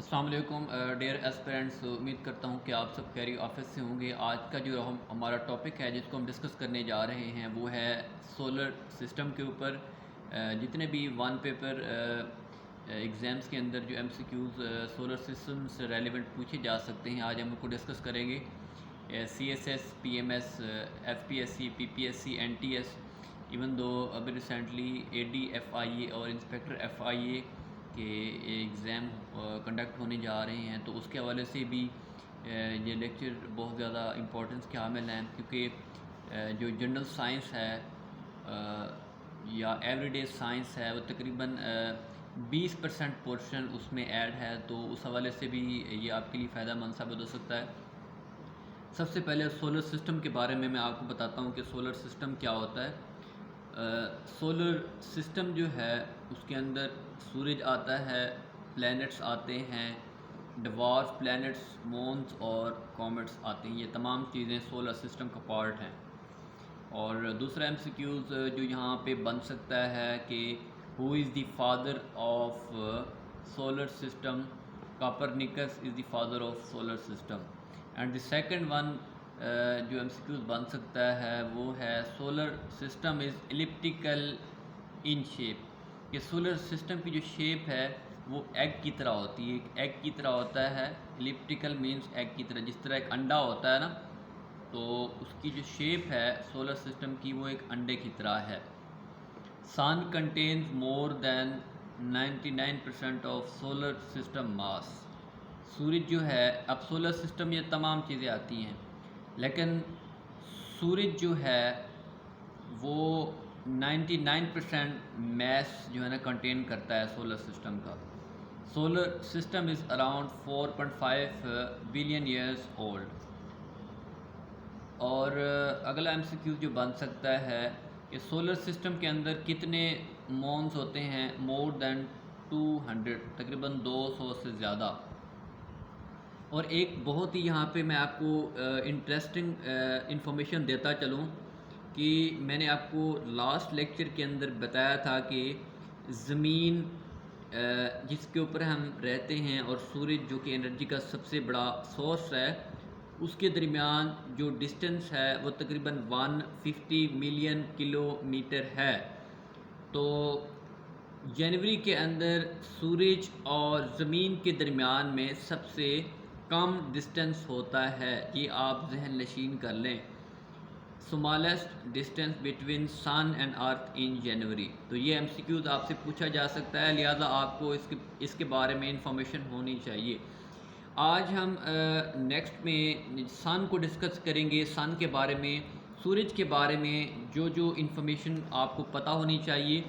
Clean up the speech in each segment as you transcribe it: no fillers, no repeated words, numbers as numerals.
अस्सलाम वालेकुम dear aspirants. उम्मीद करता हूँ कि आप सब खैरी ऑफिस से होंगे। आज का जो हमारा टॉपिक है जिसको हम डिस्कस करने जा रहे हैं वो है सोलर सिस्टम के ऊपर। जितने भी वन पेपर एग्ज़ाम्स के अंदर जो एमसीक्यूज़ सोलर सिस्टम से रेलिवेंट पूछे जा सकते हैं, आज हम उनको डिस्कस करेंगे। CSS, PMS, FPSC, PPSC, NTS, even though अभी रिसेंटली AD FIA और इंस्पेक्टर FIA के एग्ज़ाम कंडक्ट होने जा रहे हैं, तो उसके हवाले से भी ये लेक्चर बहुत ज़्यादा इम्पोर्टेंस के हामिल हैं, क्योंकि जो जनरल साइंस है या एवरीडे साइंस है वो तकरीबन 20% पोर्शन उसमें ऐड है, तो उस हवाले से भी ये आपके लिए फ़ायदा मंद साबित हो सकता है। सबसे पहले सोलर सिस्टम के बारे में मैं आपको बताता हूँ कि सोलर सिस्टम क्या होता है। सोलर सिस्टम जो है उसके अंदर सूरज आता है, प्लैनेट्स आते हैं, डवार्फ प्लैनेट्स, मून्स और कॉमेट्स आते हैं। ये तमाम चीज़ें सोलर सिस्टम का पार्ट हैं। और दूसरा एमसीक्यूज़ जो यहाँ पे बन सकता है कि who is the father of solar system. Copernicus is the father of solar system. And the second one जो एमसीक्यूज़ बन सकता है वो है solar system is elliptical in shape. कि सोलर सिस्टम की जो शेप है वो एग की तरह होती है, एक एग की तरह होता है। एलिप्टिकल मीन्स एग की तरह, जिस तरह एक अंडा होता है ना, तो उसकी जो शेप है सोलर सिस्टम की वो एक अंडे की तरह है। Sun contains more than 99% of solar system mass. सूरज जो है, अब सोलर सिस्टम ये तमाम चीज़ें आती हैं, लेकिन सूरज जो है वो 99% मैस जो है ना कंटेन करता है सोलर सिस्टम का। Solar system is around 4.5 billion years old. और अगला एमसीक्यू जो बन सकता है कि सोलर सिस्टम के अंदर कितने मून्स होते हैं। मोर दैन 200, तकरीबन 200 से ज़्यादा। और एक बहुत ही यहाँ पे मैं आपको इंटरेस्टिंग इंफॉर्मेशन देता चलूँ कि मैंने आपको लास्ट लेक्चर के अंदर बताया था कि ज़मीन जिसके ऊपर हम रहते हैं और सूरज जो कि एनर्जी का सबसे बड़ा सोर्स है, उसके दरमियान जो डिस्टेंस है वो तकरीबन 150 मिलियन किलोमीटर है। तो जनवरी के अंदर सूरज और ज़मीन के दरमियान में सबसे कम डिस्टेंस होता है, ये आप जहन नशीन कर लें। Smallest distance between sun and earth in January. तो ये एमसीक्यूज़ आपसे पूछा जा सकता है, लिहाजा आपको इसके बारे में इंफॉर्मेशन होनी चाहिए। आज हम नेक्स्ट में सन को डिस्कस करेंगे, सन के बारे में, सूरज के बारे में जो जो इंफॉर्मेशन आपको पता होनी चाहिए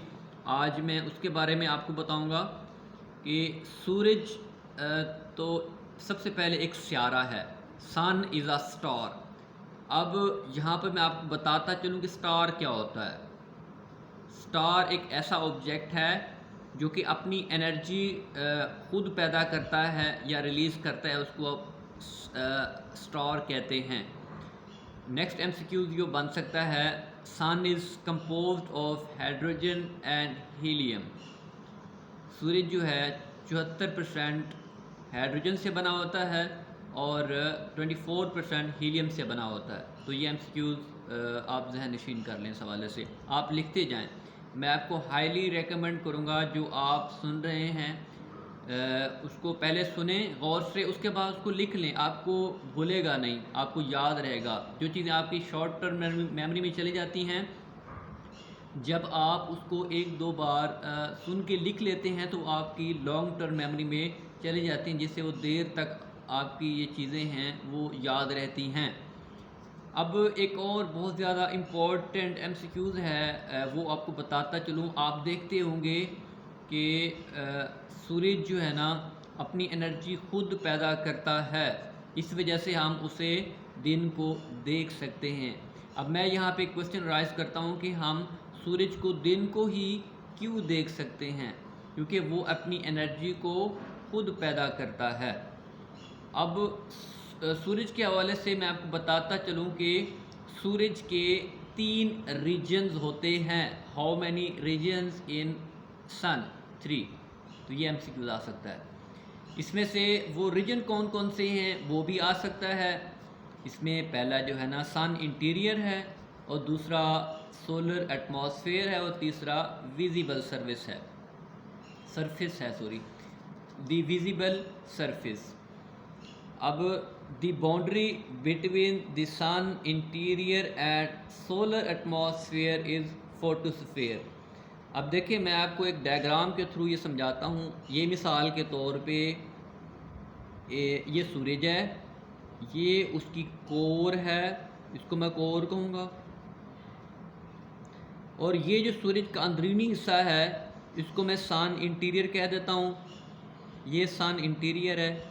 आज मैं उसके बारे में आपको बताऊंगा। कि सूरज तो सबसे पहले एक सियारा है, सन इज़ अ स्टार। अब यहाँ पर मैं आपको बताता चलूँ कि स्टार क्या होता है। स्टार एक ऐसा ऑब्जेक्ट है जो कि अपनी एनर्जी खुद पैदा करता है या रिलीज़ करता है, उसको स्टार कहते हैं। नेक्स्ट एमसीक्यू जो बन सकता है, sun is composed of hydrogen and helium. सूरज जो है 74% हाइड्रोजन से बना होता है और 24% हीलियम से बना होता है। तो ये एमसीक्यूज़ आप जहन नशीन कर लें, इस हवाले से आप लिखते जाएं। मैं आपको हाईली रेकमेंड करूँगा जो आप सुन रहे हैं उसको पहले सुने गौर से, उसके बाद उसको लिख लें, आपको भूलेगा नहीं, आपको याद रहेगा। जो चीज़ें आपकी शॉर्ट टर्म मेमोरी में चली जाती हैं, जब आप उसको एक दो बार सुन के लिख लेते हैं तो आपकी लॉन्ग टर्म मेमोरी में चली जाती हैं, जिससे वो देर तक आपकी ये चीज़ें हैं वो याद रहती हैं। अब एक और बहुत ज़्यादा इम्पोर्टेंट एमसीक्यूज़ है, वो आपको बताता चलूँ। आप देखते होंगे कि सूरज जो है ना अपनी एनर्जी खुद पैदा करता है, इस वजह से हम उसे दिन को देख सकते हैं। अब मैं यहाँ पे क्वेश्चन राइज करता हूँ कि हम सूरज को दिन को ही क्यों देख सकते हैं, क्योंकि वो अपनी एनर्जी को खुद पैदा करता है। अब सूरज के हवाले से मैं आपको बताता चलूँ कि सूरज के 3 रीजन्स होते हैं। हाउ मैनी रीजन्स इन सन? 3। तो ये एमसीक्यू आ सकता है। इसमें से वो रीजन कौन कौन से हैं वो भी आ सकता है। इसमें पहला जो है ना सन इंटीरियर है, और दूसरा सोलर एटमॉस्फेयर है, और तीसरा विजिबल सरफेस है दी विजिबल सरफेस। अब the boundary between the sun interior and solar atmosphere is photosphere. अब देखिए मैं आपको एक डायग्राम के थ्रू ये समझाता हूँ। ये मिसाल के तौर पे ये सूरज है, ये उसकी कोर है, इसको मैं कोर कहूँगा, और ये जो सूरज का अंदरूनी हिस्सा है इसको मैं सन इंटीरियर कह देता हूँ। ये सन इंटीरियर है,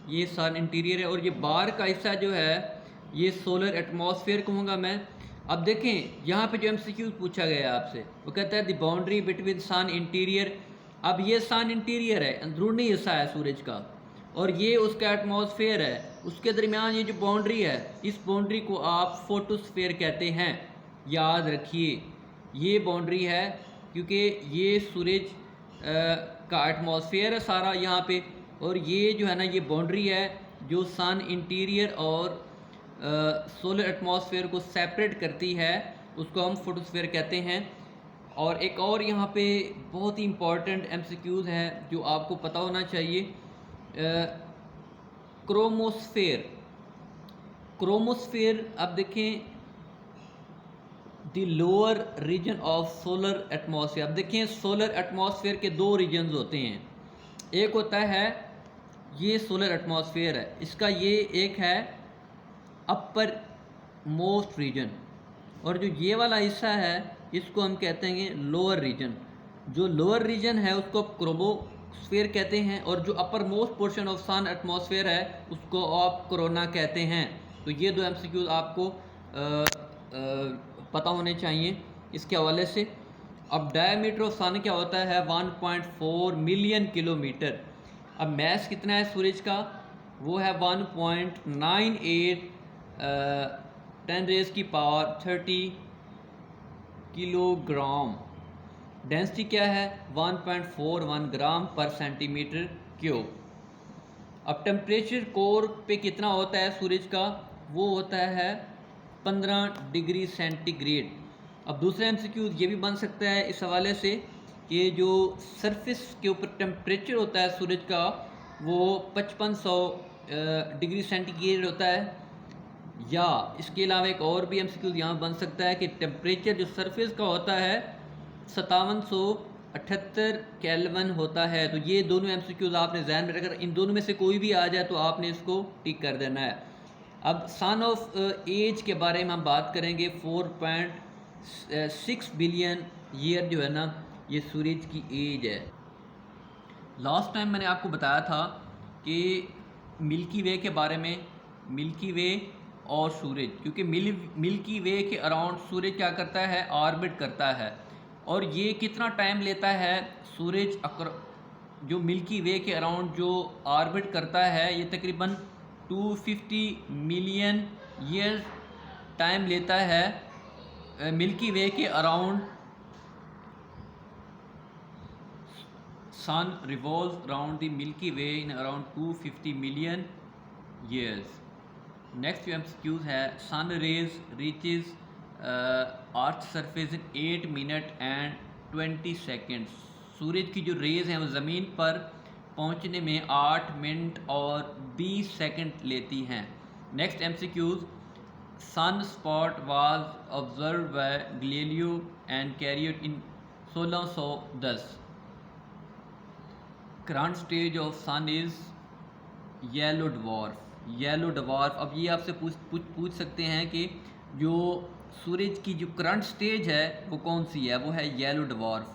ये सन इंटीरियर है, और ये बाहर का हिस्सा जो है ये सोलर एटमॉस्फेयर कहूँगा मैं। अब देखें यहाँ पे जो एमसीक्यू पूछा गया है आपसे, वो कहता है the boundary between sun interior. अब ये सन इंटीरियर है, अंदरूनी हिस्सा है सूरज का, और ये उसका एटमॉस्फेयर है। उसके दरमियान ये जो बाउंड्री है, इस बाउंड्री को आप फोटोस्फेयर कहते हैं। याद रखिए ये बाउंड्री है, क्योंकि ये सूरज का एटमॉस्फेयर है सारा यहाँ पे, और ये जो है ना ये बाउंड्री है जो सन इंटीरियर और सोलर एटमॉस्फेयर को सेपरेट करती है, उसको हम फोटोस्फेयर कहते हैं। और एक और यहाँ पे बहुत ही इम्पॉर्टेंट एमसीक्यूज़ है जो आपको पता होना चाहिए। क्रोमोस्फेयर अब देखें the lower region of solar atmosphere. अब देखें सोलर एटमॉस्फेयर के दो रीजन्स होते हैं। एक होता है ये सोलर एटमॉस्फेयर है, इसका ये एक है अपर मोस्ट रीजन, और जो ये वाला हिस्सा है इसको हम कहते हैं लोअर रीजन। जो लोअर रीजन है उसको क्रोमोस्फेयर कहते हैं, और जो uppermost portion of sun atmosphere है उसको आप कोरोना कहते हैं। तो ये दो एमसीक्यूज आपको पता होने चाहिए इसके हवाले से। अब डायमीटर ऑफ सन क्या होता है 1.4 मिलियन किलोमीटर। अब मैस कितना है सूरज का, वो है 1.98 10⁻30 किलोग्राम। डेंसिटी क्या है 1.41 ग्राम पर सेंटीमीटर क्यूब। अब टेम्परेचर कोर पे कितना होता है सूरज का, वो होता है 15 डिग्री सेंटीग्रेड। अब दूसरा एमसीक्यू ये भी बन सकता है इस हवाले से कि जो सरफेस के ऊपर टेम्परेचर होता है सूरज का वो 5500 डिग्री सेंटीग्रेड होता है, या इसके अलावा एक और भी एमसीक्यू यहाँ बन सकता है कि टेम्परेचर जो सरफेस का होता है 5778 केल्विन होता है। तो ये दोनों एमसीक्यूज आपने ध्यान में रखकर इन दोनों में से कोई भी आ जाए तो आपने इसको टिक कर देना है। अब सन ऑफ एज के बारे में हम बात करेंगे। 4.6 बिलियन ईयर जो है ना ये सूरज की एज है। लास्ट टाइम मैंने आपको बताया था कि मिल्की वे के बारे में, मिल्की वे और सूरज, क्योंकि मिल्की वे के अराउंड सूरज क्या करता है ऑर्बिट करता है, और ये कितना टाइम लेता है सूरज जो मिल्की वे के अराउंड जो ऑर्बिट करता है ये तकरीबन 250 मिलियन ईयर टाइम लेता है मिल्की वे के around. Sun revolves around the Milky Way in around 250 million years. Next MCQs है sun rays reaches earth surface in 8 minute and 20 seconds. सूरज की जो रेज हैं वो ज़मीन पर पहुंचने में 8 मिनट और 20 सेकंड लेती हैं। Next MCQs sunspot was observe by Galileo and carried in 1610। Current stage of sun is yellow dwarf. अब ये आपसे पूछ सकते हैं कि जो सूरज की जो करंट स्टेज है वो कौन सी है, वो है येलो डवार्फ।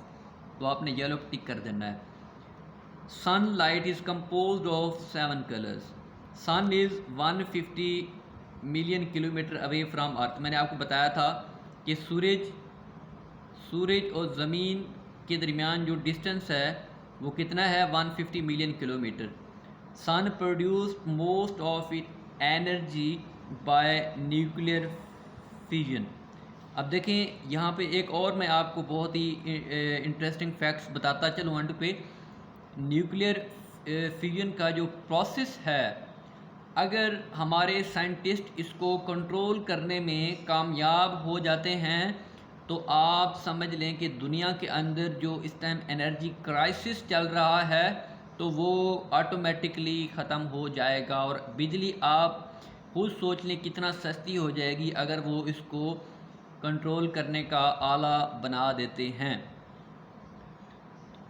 तो आपने येलो टिक कर देना है। Sun light is compose of 7 colours. Sun is 150 million kilometre away from earth. मैंने आपको बताया था कि सूरज और ज़मीन के दरमियान जो डिस्टेंस है वो कितना है 150 million kilometre. Sun produce most of it energy by nuclear fission. अब देखें यहाँ पे एक और मैं आपको बहुत ही इंटरेस्टिंग फैक्ट्स बताता चलूँ एंड पे न्यूक्लियर फ्यूजन का जो प्रोसेस है, अगर हमारे साइंटिस्ट इसको कंट्रोल करने में कामयाब हो जाते हैं तो आप समझ लें कि दुनिया के अंदर जो इस टाइम एनर्जी क्राइसिस चल रहा है तो वो ऑटोमेटिकली ख़त्म हो जाएगा। और बिजली आप खुद सोच लें कितना सस्ती हो जाएगी अगर वो इसको कंट्रोल करने का आला बना देते हैं।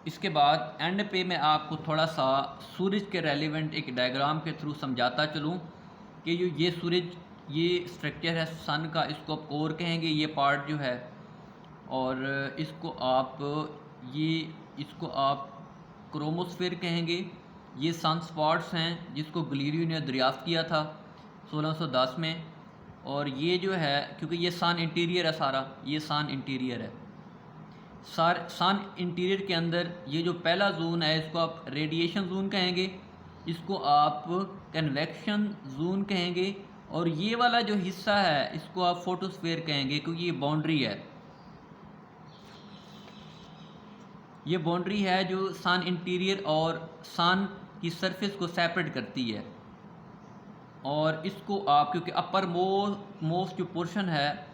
इसके बाद एंड पे मैं आपको थोड़ा सा सूरज के रेलिवेंट एक डायग्राम के थ्रू समझाता चलूँ कि ये सूरज, ये स्ट्रक्चर है सन का, इसको आप कोर कहेंगे ये पार्ट जो है, और इसको आप क्रोमोस्फेयर कहेंगे। ये सन स्पॉट्स हैं जिसको गलीलियो ने दरियाफ्त किया था 1610 में। और ये जो है, क्योंकि ये सन इंटीरियर है सारा, ये सन इंटीरियर है। सन इंटीरियर के अंदर ये जो पहला जोन है इसको आप रेडिएशन जोन कहेंगे, इसको आप कन्वेक्शन जोन कहेंगे, और ये वाला जो हिस्सा है इसको आप फोटोस्फेयर कहेंगे क्योंकि ये बाउंड्री है। ये बाउंड्री है जो सन इंटीरियर और सन की सरफेस को सेपरेट करती है। और इसको आप, क्योंकि अपर मोस्ट जो पोर्शन है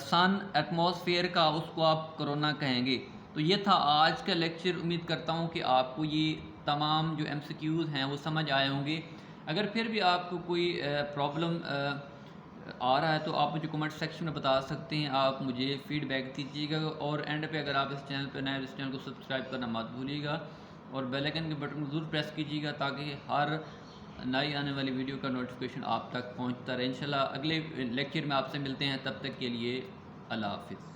सन एटमॉस्फेयर का, उसको आप कोरोना कहेंगे। तो ये था आज का लेक्चर। उम्मीद करता हूँ कि आपको ये तमाम जो MCQs हैं वो समझ आए होंगे। अगर फिर भी आपको कोई प्रॉब्लम आ रहा है तो आप मुझे कमेंट सेक्शन में बता सकते हैं, आप मुझे फीडबैक दीजिएगा। और एंड पे अगर आप इस चैनल पर नए हैं, इस चैनल को सब्सक्राइब करना मत भूलिएगा और बेल आइकन के बटन को ज़रूर प्रेस कीजिएगा ताकि हर नई आने वाली वीडियो का नोटिफिकेशन आप तक पहुंचता रहे। इंशाल्लाह अगले लेक्चर में आपसे मिलते हैं, तब तक के लिए अल्लाह हाफिज़।